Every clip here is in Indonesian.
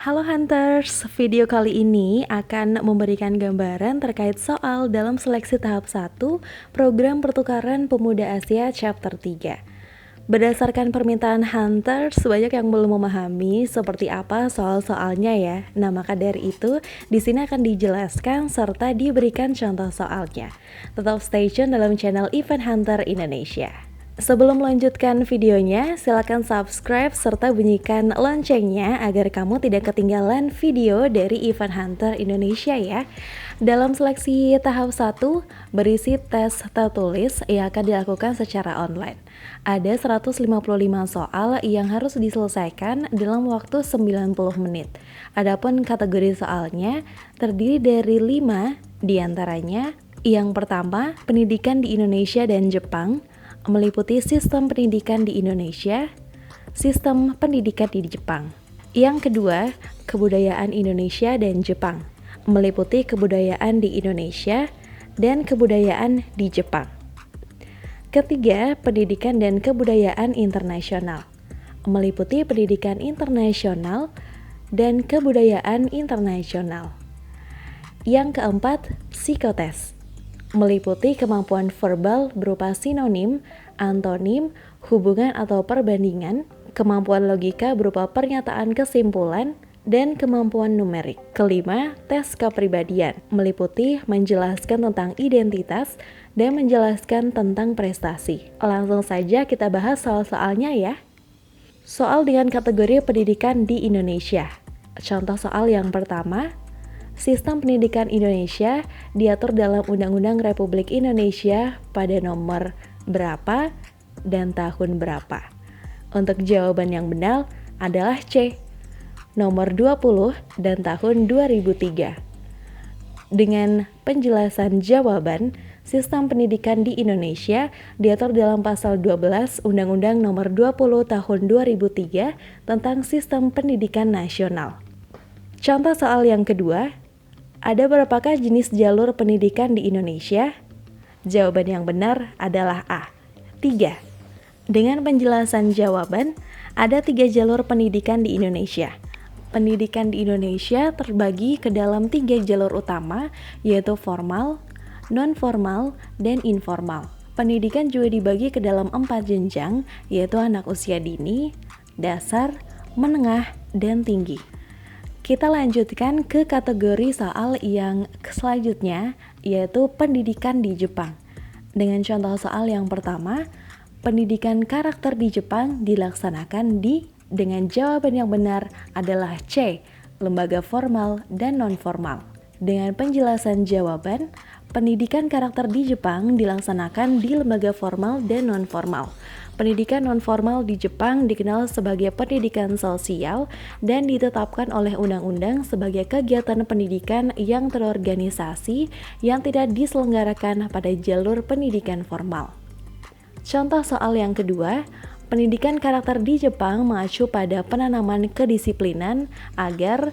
Halo Hunters, video kali ini akan memberikan gambaran terkait soal dalam seleksi tahap 1 Program Pertukaran Pemuda Asia Chapter 3. Berdasarkan permintaan Hunters, banyak yang belum memahami seperti apa soal-soalnya ya. Nah, maka dari itu, di sini akan dijelaskan serta diberikan contoh soalnya. Tetap stay tune dalam channel Event Hunter Indonesia. Sebelum melanjutkan videonya, silakan subscribe serta bunyikan loncengnya agar kamu tidak ketinggalan video dari Event Hunter Indonesia ya. Dalam seleksi tahap 1, berisi tes tertulis yang akan dilakukan secara online. Ada 155 soal yang harus diselesaikan dalam waktu 90 menit. Adapun kategori soalnya terdiri dari 5 diantaranya. Yang pertama, pendidikan di Indonesia dan Jepang, meliputi sistem pendidikan di Indonesia, sistem pendidikan di Jepang. Yang kedua, kebudayaan Indonesia dan Jepang, meliputi kebudayaan di Indonesia dan kebudayaan di Jepang. Ketiga, pendidikan dan kebudayaan internasional, meliputi pendidikan internasional dan kebudayaan internasional. Yang keempat, psikotes, meliputi kemampuan verbal berupa sinonim, antonim, hubungan atau perbandingan, kemampuan logika berupa pernyataan kesimpulan, dan kemampuan numerik. Kelima, tes kepribadian, meliputi menjelaskan tentang identitas dan menjelaskan tentang prestasi. Langsung saja kita bahas soal-soalnya ya. Soal dengan kategori pendidikan di Indonesia. Contoh soal yang pertama, sistem pendidikan Indonesia diatur dalam Undang-Undang Republik Indonesia pada nomor berapa dan tahun berapa. Untuk jawaban yang benar adalah C, nomor 20 dan tahun 2003. Dengan penjelasan jawaban, sistem pendidikan di Indonesia diatur dalam pasal 12 Undang-Undang nomor 20 tahun 2003 tentang sistem pendidikan nasional. Contoh soal yang kedua, ada berapakah jenis jalur pendidikan di Indonesia? Jawaban yang benar adalah A, 3. Dengan penjelasan jawaban, ada 3 jalur pendidikan di Indonesia. Pendidikan di Indonesia terbagi ke dalam 3 jalur utama, yaitu formal, non-formal, dan informal. Pendidikan juga dibagi ke dalam 4 jenjang, yaitu anak usia dini, dasar, menengah, dan tinggi. Kita lanjutkan ke kategori soal yang selanjutnya, yaitu pendidikan di Jepang. Dengan contoh soal yang pertama, pendidikan karakter di Jepang dilaksanakan dengan jawaban yang benar adalah C, lembaga formal dan non-formal. Dengan penjelasan jawaban, pendidikan karakter di Jepang dilaksanakan di lembaga formal dan non-formal. Pendidikan non-formal di Jepang dikenal sebagai pendidikan sosial dan ditetapkan oleh undang-undang sebagai kegiatan pendidikan yang terorganisasi yang tidak diselenggarakan pada jalur pendidikan formal. Contoh soal yang kedua, pendidikan karakter di Jepang mengacu pada penanaman kedisiplinan agar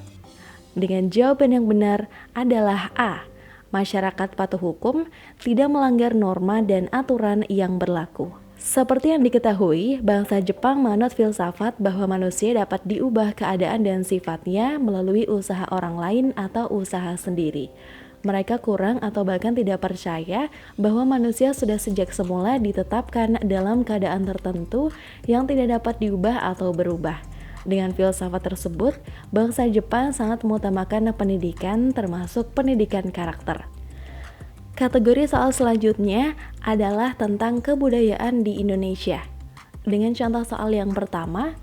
dengan jawaban yang benar adalah A, masyarakat patuh hukum, tidak melanggar norma dan aturan yang berlaku. Seperti yang diketahui, bangsa Jepang menganut filsafat bahwa manusia dapat diubah keadaan dan sifatnya melalui usaha orang lain atau usaha sendiri. Mereka kurang atau bahkan tidak percaya bahwa manusia sudah sejak semula ditetapkan dalam keadaan tertentu yang tidak dapat diubah atau berubah. Dengan filsafat tersebut, bangsa Jepang sangat mengutamakan pendidikan termasuk pendidikan karakter. Kategori soal selanjutnya adalah tentang kebudayaan di Indonesia. Dengan contoh soal yang pertama,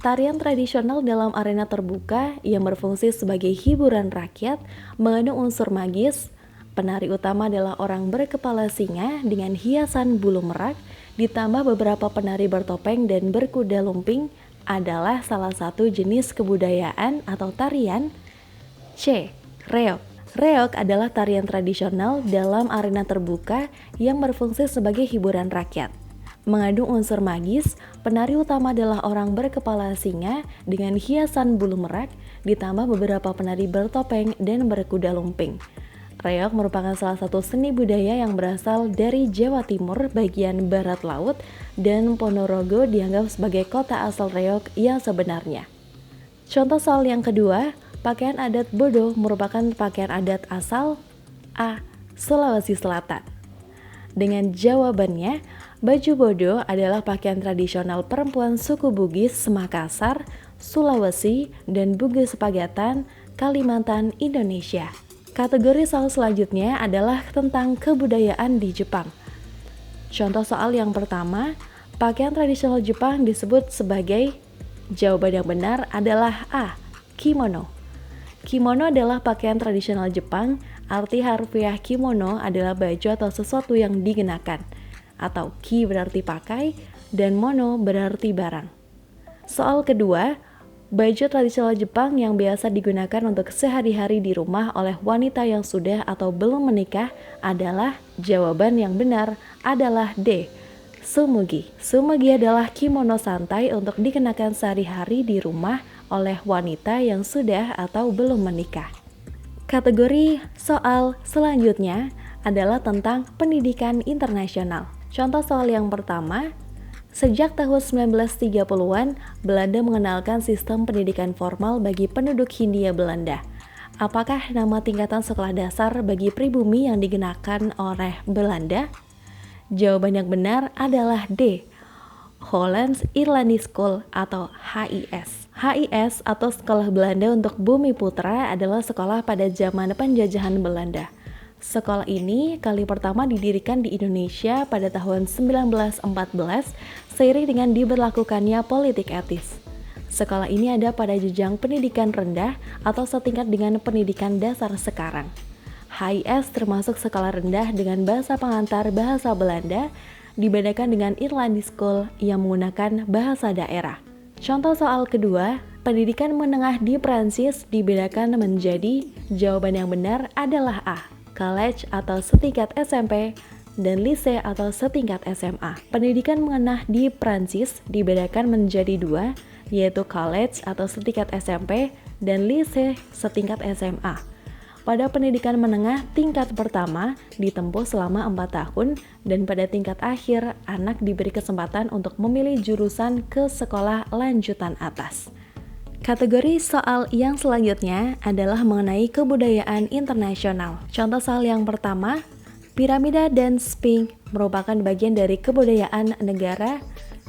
tarian tradisional dalam arena terbuka yang berfungsi sebagai hiburan rakyat mengandung unsur magis. Penari utama adalah orang berkepala singa dengan hiasan bulu merak, ditambah beberapa penari bertopeng dan berkuda lumping adalah salah satu jenis kebudayaan atau tarian. C, reog. Reog adalah tarian tradisional dalam arena terbuka yang berfungsi sebagai hiburan rakyat. Mengandung unsur magis, penari utama adalah orang berkepala singa dengan hiasan bulu merak, ditambah beberapa penari bertopeng dan berkuda lumping. Reog merupakan salah satu seni budaya yang berasal dari Jawa Timur bagian barat laut, dan Ponorogo dianggap sebagai kota asal reog yang sebenarnya. Contoh soal yang kedua, pakaian adat Bodo merupakan pakaian adat asal A. Sulawesi Selatan. Dengan jawabannya, baju Bodo adalah pakaian tradisional perempuan suku Bugis Makassar, Sulawesi, dan Bugis Pagatan, Kalimantan, Indonesia. Kategori soal selanjutnya adalah tentang kebudayaan di Jepang. Contoh soal yang pertama, pakaian tradisional Jepang disebut sebagai. Jawaban yang benar adalah A. Kimono. Kimono adalah pakaian tradisional Jepang. Arti harfiah kimono adalah baju atau sesuatu yang dikenakan. Atau ki berarti pakai dan mono berarti barang. Soal kedua, baju tradisional Jepang yang biasa digunakan untuk sehari-hari di rumah oleh wanita yang sudah atau belum menikah adalah. Jawaban yang benar adalah D. Sumugi. Sumugi adalah kimono santai untuk dikenakan sehari-hari di rumah oleh wanita yang sudah atau belum menikah. Kategori soal selanjutnya adalah tentang pendidikan internasional. Contoh soal yang pertama, sejak tahun 1930-an, Belanda mengenalkan sistem pendidikan formal bagi penduduk Hindia Belanda. Apakah nama tingkatan sekolah dasar bagi pribumi yang digunakan oleh Belanda? Jawaban yang benar adalah D. Hollands Irlandisch School atau HIS. HIS atau Sekolah Belanda untuk Bumi Putra adalah sekolah pada zaman penjajahan Belanda. Sekolah ini kali pertama didirikan di Indonesia pada tahun 1914 seiring dengan diberlakukannya politik etis. Sekolah ini ada pada jenjang pendidikan rendah atau setingkat dengan pendidikan dasar sekarang. HIS termasuk sekolah rendah dengan bahasa pengantar bahasa Belanda, dibedakan dengan Irlandisch School yang menggunakan bahasa daerah. Contoh soal kedua, pendidikan menengah di Prancis dibedakan menjadi. Jawaban yang benar adalah A. College atau setingkat SMP dan lycée atau setingkat SMA. Pendidikan menengah di Prancis dibedakan menjadi dua, yaitu college atau setingkat SMP dan lycée setingkat SMA. Pada pendidikan menengah tingkat pertama ditempuh selama 4 tahun dan pada tingkat akhir anak diberi kesempatan untuk memilih jurusan ke sekolah lanjutan atas. Kategori soal yang selanjutnya adalah mengenai kebudayaan internasional. Contoh soal yang pertama, piramida dan Sphinx merupakan bagian dari kebudayaan negara.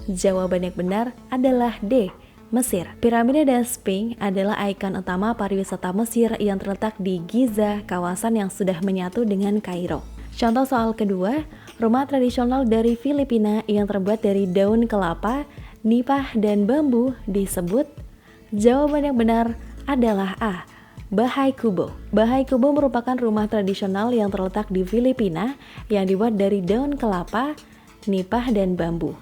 Jawaban yang benar adalah D. Mesir. Piramida dan Sphinx adalah ikon utama pariwisata Mesir yang terletak di Giza, kawasan yang sudah menyatu dengan Kairo. Contoh soal kedua, rumah tradisional dari Filipina yang terbuat dari daun kelapa, nipah, dan bambu disebut. Jawaban yang benar adalah A. Bahay Kubo. Bahay Kubo merupakan rumah tradisional yang terletak di Filipina yang dibuat dari daun kelapa, nipah, dan bambu.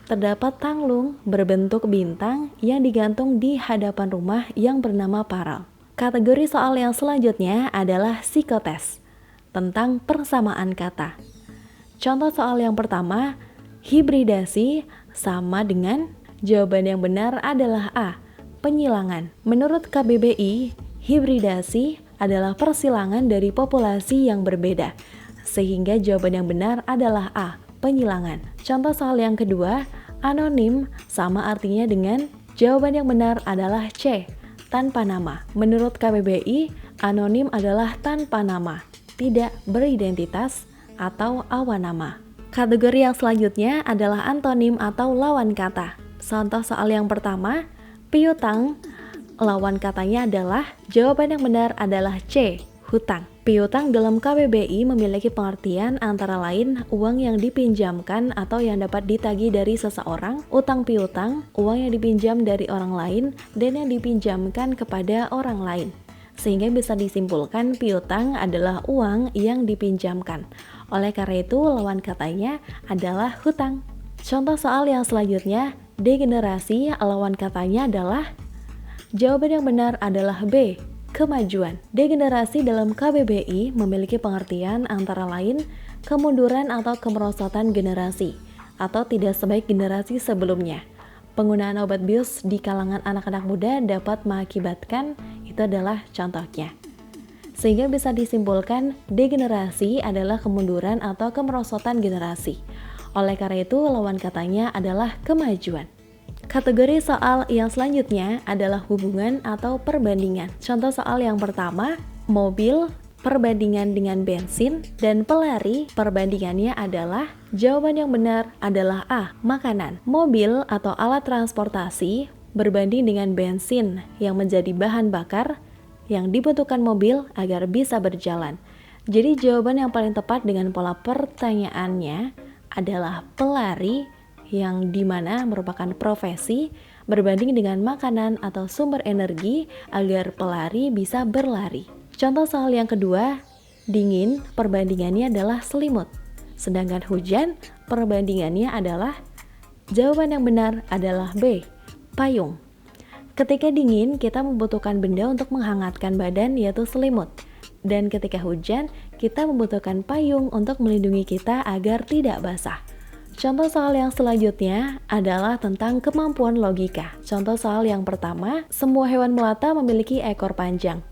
Terdapat tanglung berbentuk bintang yang digantung di hadapan rumah yang bernama paral. Kategori soal yang selanjutnya adalah psikotes, tentang persamaan kata. Contoh soal yang pertama, hibridasi sama dengan. Jawaban yang benar adalah A. Penyilangan. Menurut KBBI, hibridasi adalah persilangan dari populasi yang berbeda, sehingga jawaban yang benar adalah A. Penyilangan. Contoh soal yang kedua, anonim sama artinya dengan. Jawaban yang benar adalah C. Tanpa nama. Menurut KBBI, anonim adalah tanpa nama, tidak beridentitas atau awanama. Kategori yang selanjutnya adalah antonim atau lawan kata. Contoh soal yang pertama, piutang. Lawan katanya adalah. Jawaban yang benar adalah C. Hutang. Piutang dalam KBBI memiliki pengertian antara lain uang yang dipinjamkan atau yang dapat ditagih dari seseorang, utang piutang, uang yang dipinjam dari orang lain, dan yang dipinjamkan kepada orang lain. Sehingga bisa disimpulkan piutang adalah uang yang dipinjamkan. Oleh karena itu, lawan katanya adalah hutang. Contoh soal yang selanjutnya, degenerasi, lawan katanya adalah. Jawaban yang benar adalah B. Kemajuan. Degenerasi dalam KBBI memiliki pengertian antara lain kemunduran atau kemerosotan generasi atau tidak sebaik generasi sebelumnya. Penggunaan obat bius di kalangan anak-anak muda dapat mengakibatkan, itu adalah contohnya. Sehingga bisa disimpulkan degenerasi adalah kemunduran atau kemerosotan generasi. Oleh karena itu lawan katanya adalah kemajuan. Kategori soal yang selanjutnya adalah hubungan atau perbandingan. Contoh soal yang pertama, mobil perbandingan dengan bensin dan pelari perbandingannya adalah, jawaban yang benar adalah A, makanan. Mobil atau alat transportasi berbanding dengan bensin yang menjadi bahan bakar yang dibutuhkan mobil agar bisa berjalan. Jadi jawaban yang paling tepat dengan pola pertanyaannya adalah pelari, yang dimana merupakan profesi berbanding dengan makanan atau sumber energi agar pelari bisa berlari. Contoh soal yang kedua, dingin perbandingannya adalah selimut, sedangkan hujan perbandingannya adalah, jawaban yang benar adalah B, payung. Ketika dingin, kita membutuhkan benda untuk menghangatkan badan, yaitu selimut. Dan ketika hujan, kita membutuhkan payung untuk melindungi kita agar tidak basah. Contoh soal yang selanjutnya adalah tentang kemampuan logika. Contoh soal yang pertama, semua hewan melata memiliki ekor panjang.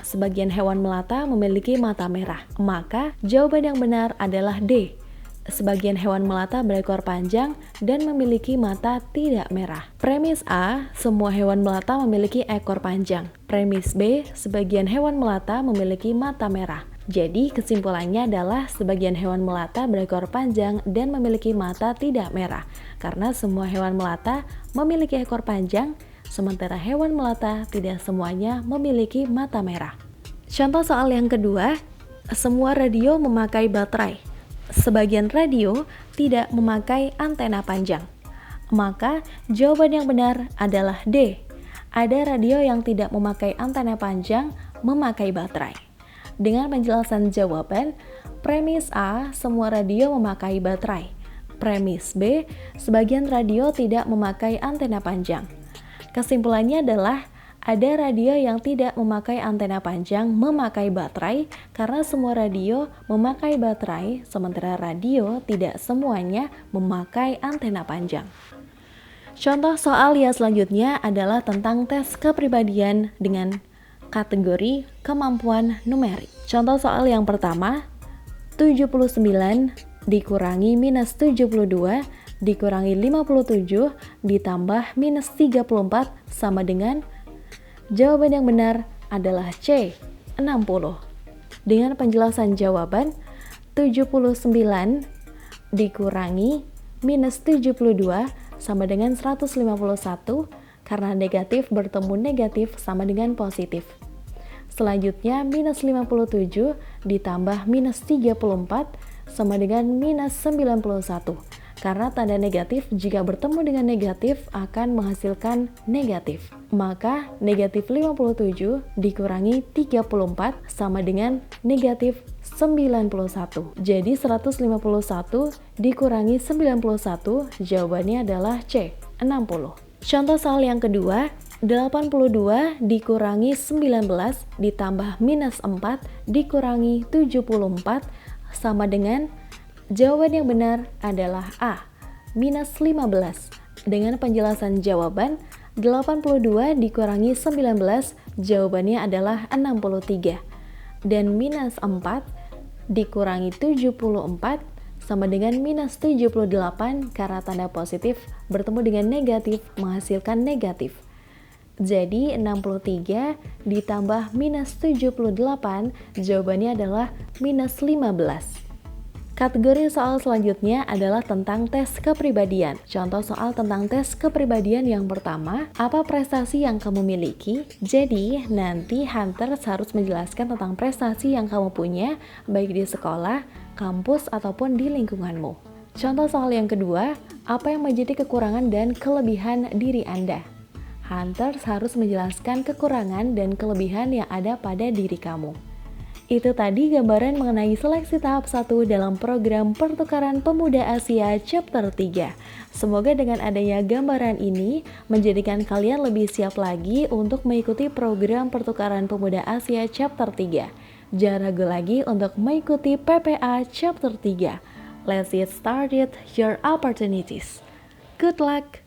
Sebagian hewan melata memiliki mata merah. Maka jawaban yang benar adalah D. Sebagian hewan melata berekor panjang dan memiliki mata tidak merah. Premis A, semua hewan melata memiliki ekor panjang. Premis B, sebagian hewan melata memiliki mata merah. Jadi kesimpulannya adalah sebagian hewan melata berekor panjang dan memiliki mata tidak merah. Karena semua hewan melata memiliki ekor panjang, sementara hewan melata tidak semuanya memiliki mata merah. Contoh soal yang kedua, semua radio memakai baterai. Sebagian radio tidak memakai antena panjang. Maka jawaban yang benar adalah D. Ada radio yang tidak memakai antena panjang memakai baterai. Dengan penjelasan jawaban, premis A, semua radio memakai baterai. Premis B, sebagian radio tidak memakai antena panjang. Kesimpulannya adalah, ada radio yang tidak memakai antena panjang memakai baterai karena semua radio memakai baterai, sementara radio tidak semuanya memakai antena panjang. Contoh soal yang selanjutnya adalah tentang tes kepribadian dengan kategori kemampuan numerik. Contoh soal yang pertama, 79 dikurangi minus 72 dikurangi 57 ditambah minus 34 sama dengan, jawaban yang benar adalah C, 60. Dengan penjelasan jawaban, 79 dikurangi minus 72 sama dengan 151 karena negatif bertemu negatif sama dengan positif. Selanjutnya minus 57 ditambah minus 34 sama dengan minus 91. Karena tanda negatif jika bertemu dengan negatif akan menghasilkan negatif. Maka negatif 57 dikurangi 34 sama dengan negatif 91. Jadi 151 dikurangi 91, jawabannya adalah C, 60. Contoh soal yang kedua, 82 dikurangi 19 ditambah minus 4 dikurangi 74 sama dengan, jawaban yang benar adalah A, minus 15. Dengan penjelasan jawaban, 82 dikurangi 19, jawabannya adalah 63. Dan minus 4 dikurangi 74 sama dengan minus 78 karena tanda positif bertemu dengan negatif menghasilkan negatif. Jadi 63 ditambah minus 78, jawabannya adalah minus 15. Kategori soal selanjutnya adalah tentang tes kepribadian. Contoh soal tentang tes kepribadian yang pertama, apa prestasi yang kamu miliki? Jadi, nanti Hunter harus menjelaskan tentang prestasi yang kamu punya, baik di sekolah, kampus, ataupun di lingkunganmu. Contoh soal yang kedua, apa yang menjadi kekurangan dan kelebihan diri Anda? Hunter harus menjelaskan kekurangan dan kelebihan yang ada pada diri kamu. Itu tadi gambaran mengenai seleksi tahap 1 dalam program Pertukaran Pemuda Asia Chapter 3. Semoga dengan adanya gambaran ini menjadikan kalian lebih siap lagi untuk mengikuti program Pertukaran Pemuda Asia Chapter 3. Jangan ragu lagi untuk mengikuti PPA Chapter 3. Let's get started your opportunities. Good luck!